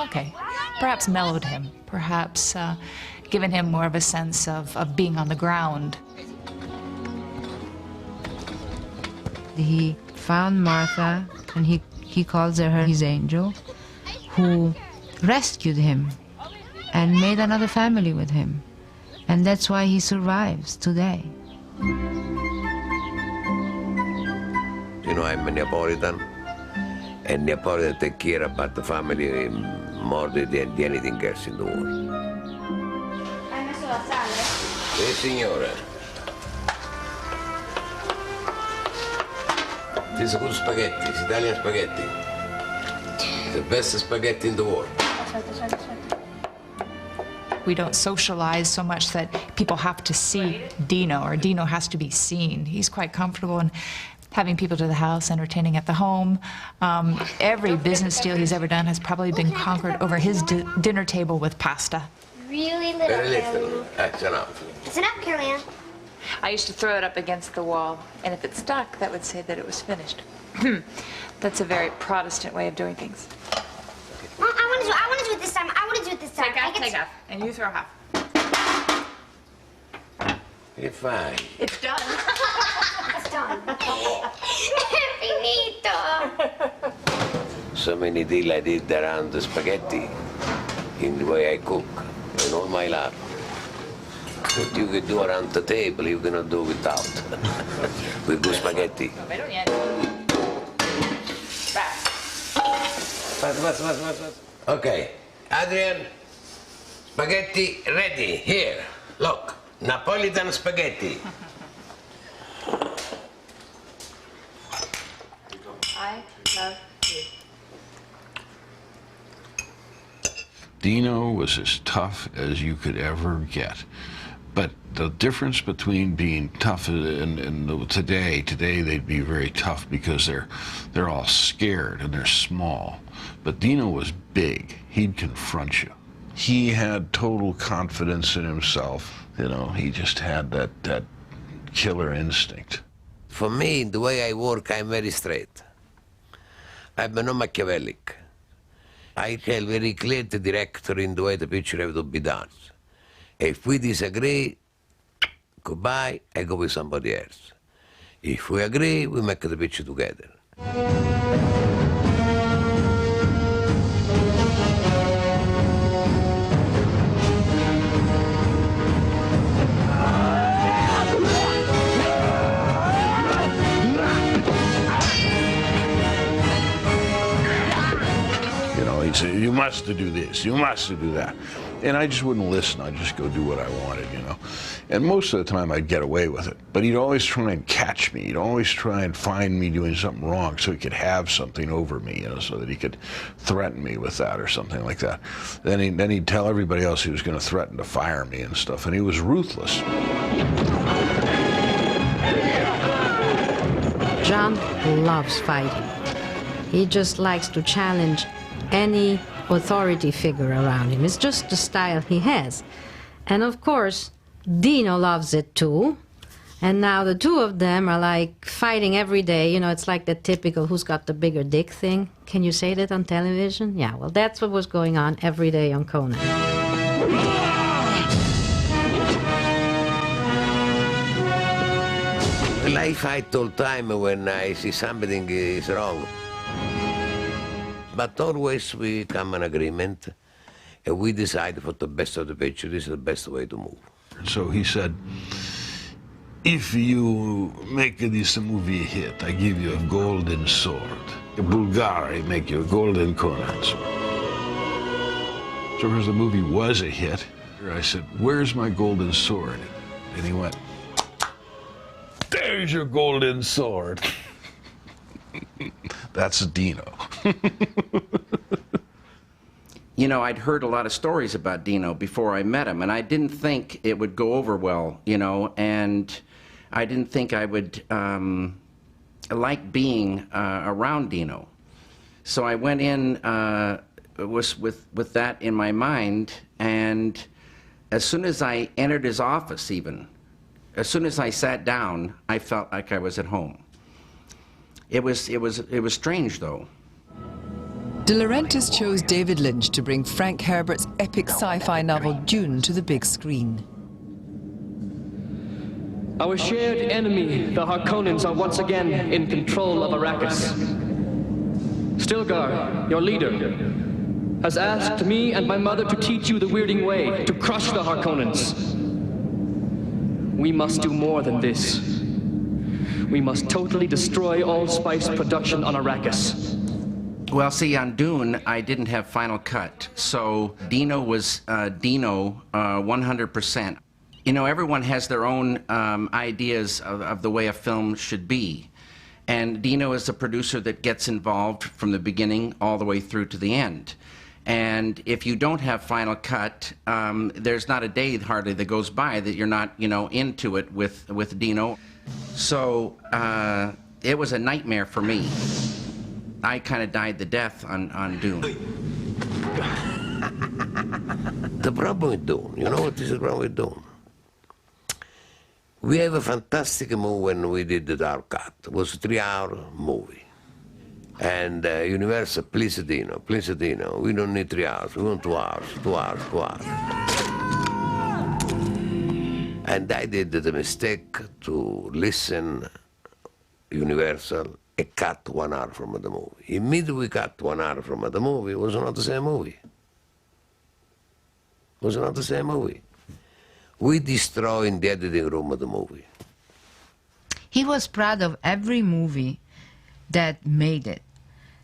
perhaps mellowed him, perhaps given him more of a sense of being on the ground. He found Martha, and he calls her his angel, who rescued him and made another family with him. And that's why he survives today. You know, I'm a Neapolitan, and Neapolitan take care about the family more than anything else in the world. Hai messo la sale? Sì, signora. These are good spaghetti, it's Italian spaghetti. The best spaghetti in the world. We don't socialize so much that people have to see Dino, or Dino has to be seen. He's quite comfortable in having people to the house, entertaining at the home. Every business deal he's ever done has probably been conquered over his dinner table with pasta. Really little. Very little. That's enough. It's enough, Carolina. I used to throw it up against the wall, and if it stuck, that would say that it was finished. That's a very Protestant way of doing things. Well, I want to do it this time. I want to do it this time. Take half, and you throw half. You're fine. It's done. It's done. Finito. So many deals I did around the spaghetti, in the way I cook, in all my life. What you can do around the table, you cannot do without. With good spaghetti. Fast. Okay, Adrian, spaghetti ready. Here, look, Napolitan spaghetti. Dino was as tough as you could ever get. But the difference between being tough and today they'd be very tough because they're all scared and they're small. But Dino was big. He'd confront you. He had total confidence in himself. You know, he just had that killer instinct. For me, the way I work, I'm very straight. I'm not Machiavellic. I tell very clear to the director in the way the picture have to be done. If we disagree, goodbye, I go with somebody else. If we agree, we make the picture together. You know, he'd say, you must do this, you must do that. And I just wouldn't listen. I'd just go do what I wanted, you know. And most of the time I'd get away with it. But he'd always try and catch me. He'd always try and find me doing something wrong so he could have something over me, you know, so that he could threaten me with that or something like that. Then he'd tell everybody else he was going to threaten to fire me and stuff. And he was ruthless. John loves fighting. He just likes to challenge any authority figure around him. It's just the style he has. And of course, Dino loves it too. And now the two of them are like fighting every day. You know, it's like the typical who's got the bigger dick thing. Can you say that on television? Yeah, well, that's what was going on every day on Conan. Well, I fight all the time when I see something is wrong. But always we come an agreement, and we decide for the best of the picture, this is the best way to move. So he said, if you make this movie a hit, I give you a golden sword. Bulgari make you a golden Conan sword. So as the movie was a hit, I said, where's my golden sword? And he went, there's your golden sword. That's Dino. You know, I'd heard a lot of stories about Dino before I met him, and I didn't think it would go over well, you know, and I didn't think I would like being around Dino. So I went in with that in my mind, and as soon as I entered his office even, as soon as I sat down, I felt like I was at home. It was strange, though. De Laurentiis chose David Lynch to bring Frank Herbert's epic sci-fi novel Dune to the big screen. Our shared enemy, the Harkonnens, are once again in control of Arrakis. Stilgar, your leader, has asked me and my mother to teach you the Weirding Way, to crush the Harkonnens. We must do more than this. We must totally destroy all spice production on Arrakis. Well, see, on Dune, I didn't have final cut, so Dino was Dino 100%. You know, everyone has their own ideas of the way a film should be. And Dino is the producer that gets involved from the beginning all the way through to the end. And if you don't have final cut, there's not a day hardly that goes by that you're not, you know, into it with Dino. So it was a nightmare for me. I kind of died the death on Dune. The problem with Dune, you know what is the problem with Dune? We have a fantastic movie when we did the dark cut. It was a 3-hour movie. And Universal, please Dino, we don't need 3 hours, we want 2 hours, 2 hours, 2 hours. And I did the mistake to listen Universal and cut 1 hour from the movie. Immediately we cut 1 hour from the movie, it was not the same movie. It was not the same movie. We destroyed in the editing room of the movie. He was proud of every movie that made it.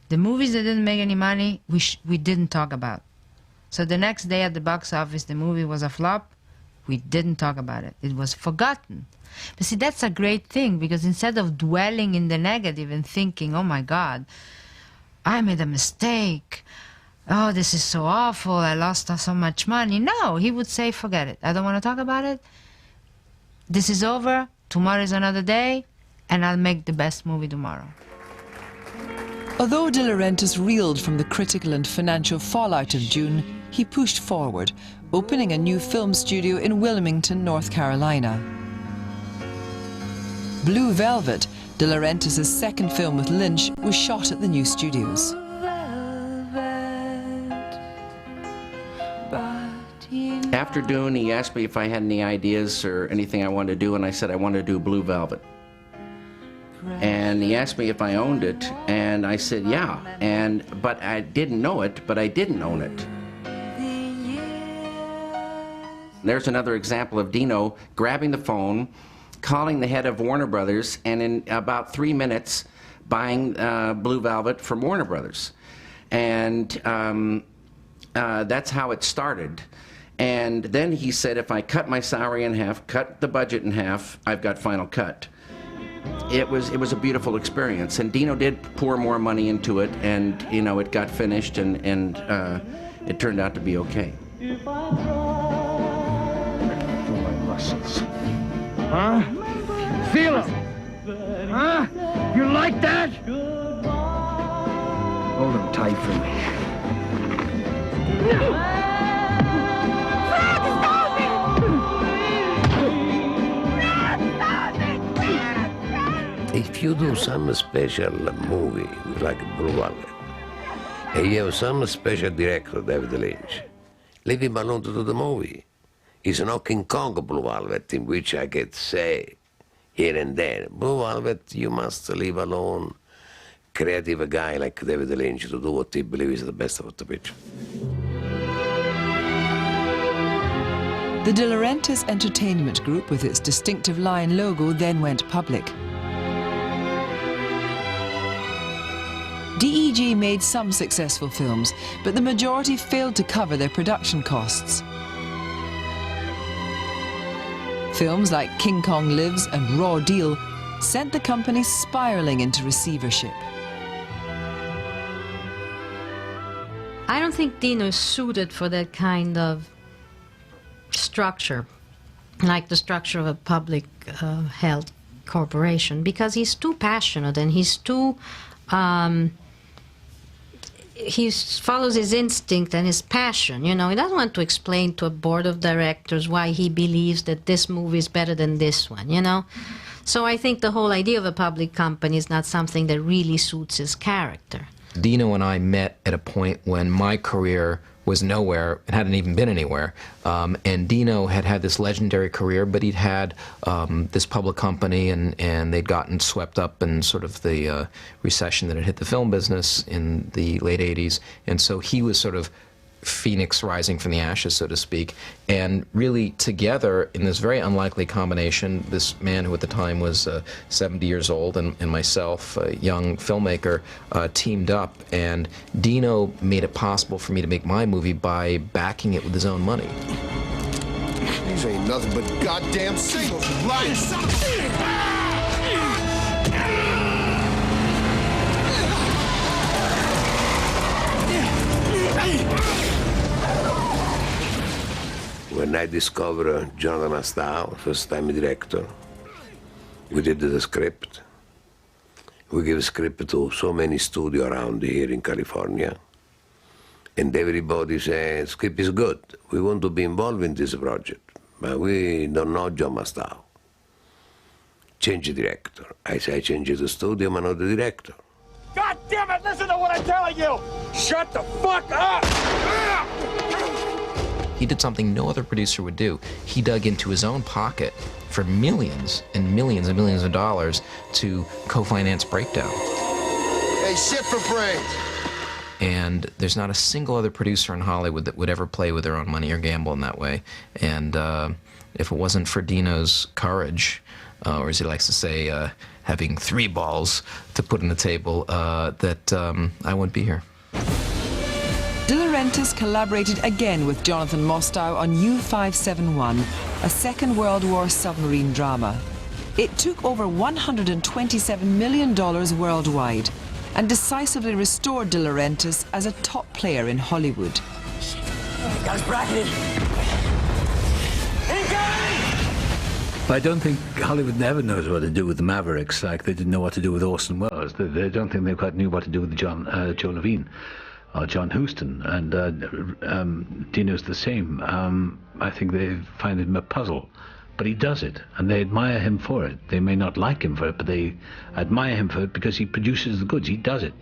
The movies that didn't make any money, we didn't talk about. So the next day at the box office, the movie was a flop. We didn't talk about it. It was forgotten. But see, that's a great thing, because instead of dwelling in the negative and thinking, oh my God, I made a mistake, oh, this is so awful, I lost so much money. No, he would say, forget it. I don't want to talk about it. This is over. Tomorrow is another day, and I'll make the best movie tomorrow. Although De Laurentiis reeled from the critical and financial fallout of Dune, he pushed forward, opening a new film studio in Wilmington, North Carolina. Blue Velvet, De Laurentiis' second film with Lynch, was shot at the new studios. After Dune, he asked me if I had any ideas or anything I wanted to do, and I said I wanted to do Blue Velvet. And he asked me if I owned it, and I said yeah. But I didn't know it, but I didn't own it. There's another example of Dino grabbing the phone, calling the head of Warner Brothers, and in about 3 minutes buying Blue Velvet from Warner Brothers. And that's how it started. And then he said, if I cut my salary in half, cut the budget in half, I've got final cut. It was a beautiful experience, and Dino did pour more money into it, and you know, it got finished, and it turned out to be okay. Huh? Feel it. Huh? You like that? Hold him tight for me. If you do some special movie like Blue Velvet, and you have some special director, David Lynch, leave him alone to do the movie. It's not King Kong Blue Velvet, in which I get say here and there. Blue Velvet, you must leave alone creative guy like David Lynch to do what he believes is the best of the picture. The De Laurentiis Entertainment Group, with its distinctive lion logo, then went public. DEG made some successful films, but the majority failed to cover their production costs. Films like King Kong Lives and Raw Deal sent the company spiraling into receivership. I don't think Dino is suited for that kind of structure, like the structure of a public held corporation, because he's too passionate and he's too he follows his instinct and his passion. You know, he doesn't want to explain to a board of directors why he believes that this movie is better than this one, you know. So I think the whole idea of a public company is not something that really suits his character. Dino and I met at a point when my career was nowhere and hadn't even been anywhere. And Dino had had this legendary career, but he'd had this public company, and they'd gotten swept up in sort of the recession that had hit the film business in the late 80s. And so he was sort of phoenix rising from the ashes, so to speak. And really together, in this very unlikely combination, this man who at the time was 70 years old and myself, a young filmmaker, teamed up. And Dino made it possible for me to make my movie by backing it with his own money. These ain't nothing but goddamn signals, you lying son of a... When I discovered Jonathan Astow, first-time director, we did the script. We gave script to so many studios around here in California. And everybody said, script is good. We want to be involved in this project, but we don't know John Astow. Change the director. I say, I change the studio, but not the director. God damn it, listen to what I'm telling you! Shut the fuck up! He did something no other producer would do. He dug into his own pocket for millions and millions and millions of dollars to co-finance Breakdown. Hey, shit for brains! And there's not a single other producer in Hollywood that would ever play with their own money or gamble in that way. And if it wasn't for Dino's courage, or as he likes to say, having 3 balls to put on the table, that I wouldn't be here. De Laurentiis collaborated again with Jonathan Mostow on U-571, a Second World War submarine drama. It took over $127 million worldwide and decisively restored De Laurentiis as a top player in Hollywood. Guys, bracketed. I don't think Hollywood never knows what to do with the Mavericks, like they didn't know what to do with Orson Welles. They don't think they quite knew what to do with Joe Levine or John Huston, and Dino's the same. I think they find him a puzzle, but he does it, and they admire him for it. They may not like him for it, but they admire him for it because he produces the goods. He does it.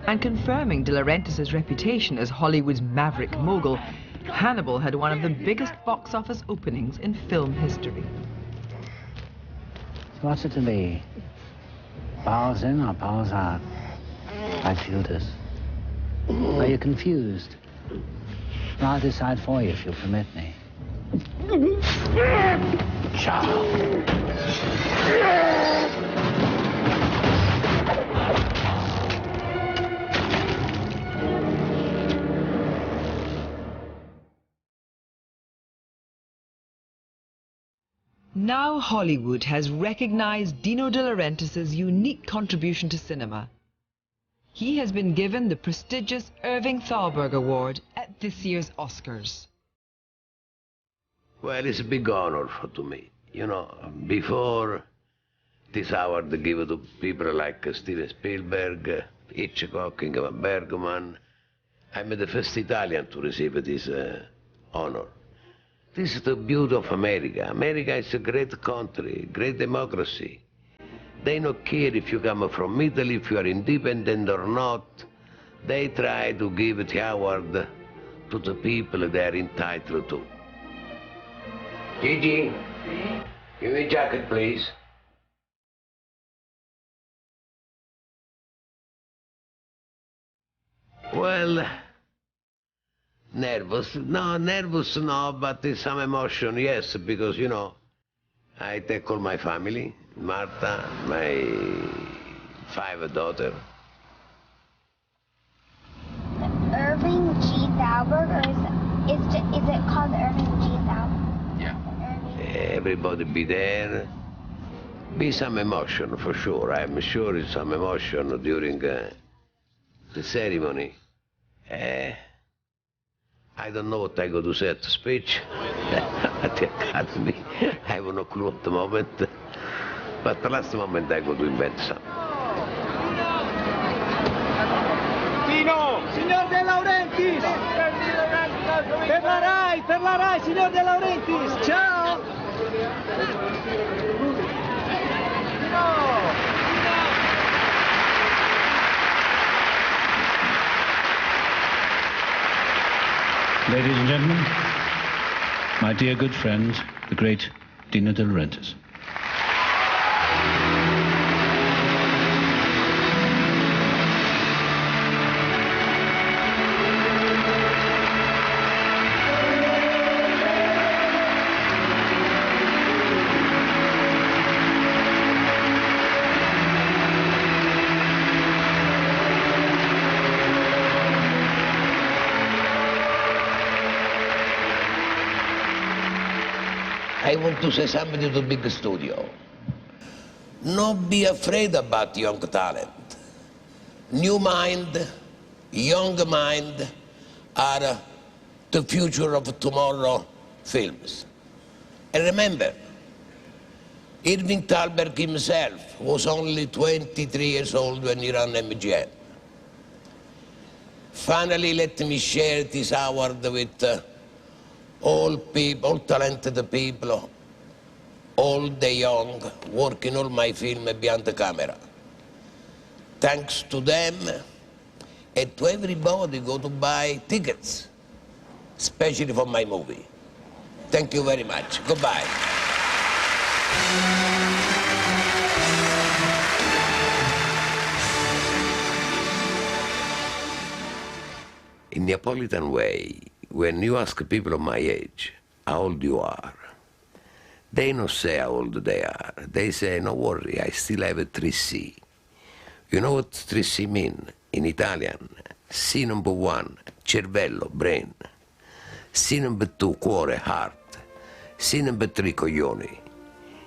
And confirming De Laurentiis' reputation as Hollywood's maverick mogul, Hannibal had one of the biggest box office openings in film history. So what's it to be? Balls in or balls out? I feel this. Are you confused? I'll decide for you if you'll permit me. Ciao. Now Hollywood has recognized Dino De Laurentiis' unique contribution to cinema. He has been given the prestigious Irving Thalberg Award at this year's Oscars. Well, it's a big honor to me. You know, before this award they give it to people like Steven Spielberg, Hitchcock, Ingmar Bergman. I'm the first Italian to receive this honor. This is the beauty of America. America is a great country, great democracy. They don't care if you come from Italy, if you are independent or not. They try to give the award to the people they are entitled to. Gigi, give me a jacket, please. Well, nervous no, but there's some emotion, yes, because, you know, I take all my family, Martha, my 5 daughters. Irving G. Thalberg, or is it called Irving G. Thalberg? Yeah. Everybody be there. Be some emotion, for sure. I'm sure it's some emotion during the ceremony. I don't know what I go to say at the speech at the Academy. I have no clue at the moment. But the last moment I go to invent something. Dino! Signor De Laurentiis! Per la Rai, signor De Laurentiis! Ciao! Ladies and gentlemen, my dear good friend, the great Dino De Laurentiis. I want to say something to the big studio. Not be afraid about young talent. New mind, young mind are the future of tomorrow films. And remember, Irving Thalberg himself was only 23 years old when he ran MGM. Finally, let me share this award with all people, all talented people, all the young, working all my film behind the camera. Thanks to them, and to everybody go to buy tickets, especially for my movie. Thank you very much. Goodbye. In Neapolitan way, when you ask people of my age how old you are, they don't say how old they are. They say, no worry, I still have a 3C. You know what 3C mean in Italian? C number 1, cervello, brain. C number 2, cuore, heart. C number 3, coglioni.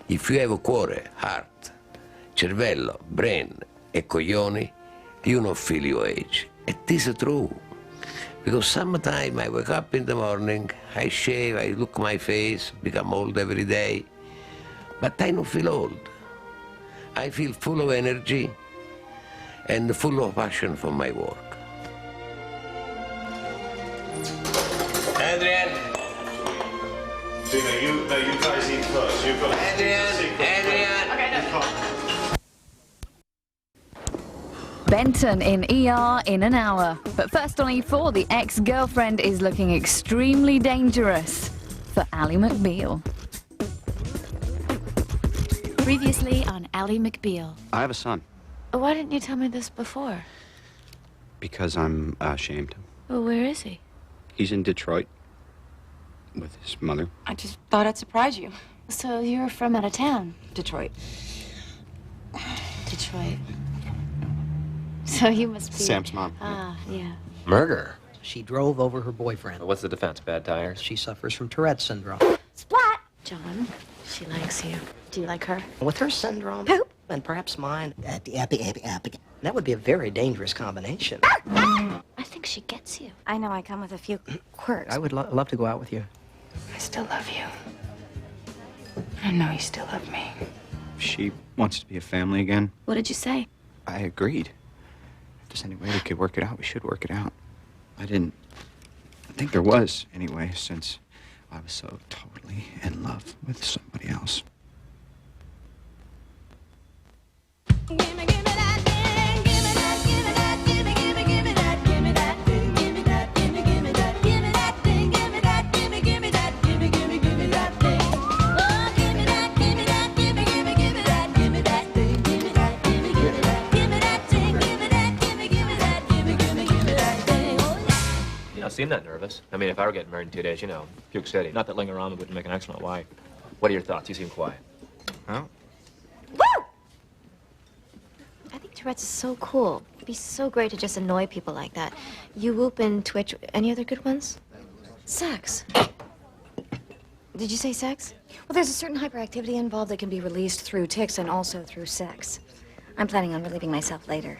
If you have a cuore, heart, cervello, brain, e coglioni, you don't feel your age. It is true. Because sometimes I wake up in the morning, I shave, I look my face, become old every day, but I don't feel old. I feel full of energy and full of passion for my work. Adrian! Dino, you guys eat first. You've got Adrian! Okay, no. Benton in ER in an hour. But first on E4, the ex-girlfriend is looking extremely dangerous for Ally McBeal. Previously on Ally McBeal. I have a son. Why didn't you tell me this before? Because I'm ashamed. Well, where is he? He's in Detroit with his mother. I just thought I'd surprise you. So you're from out of town? Detroit. Detroit. So you must be... Sam's mom. Ah, yeah. Murder. She drove over her boyfriend. What's the defense? Bad tires? She suffers from Tourette's syndrome. Splat! John, she likes you. Do you like her? With her syndrome, poop, and perhaps mine, that would be a very dangerous combination. I think she gets you. I know I come with a few quirks. I would love to go out with you. I still love you. I know you still love me. She wants to be a family again. What did you say? I agreed. If there's any way we could work it out, we should work it out. I didn't think there was, anyway, since I was so totally in love with somebody else. You don't seem that nervous. I mean, if I were getting married in 2 days, you know, puke steady. Not that lingering around wouldn't make an excellent wife. What are your thoughts? You seem quiet. Well, I think Tourette's is so cool. It'd be so great to just annoy people like that. You whoop and twitch. Any other good ones? Sex. Did you say sex? Well, there's a certain hyperactivity involved that can be released through tics and also through sex. I'm planning on relieving myself later.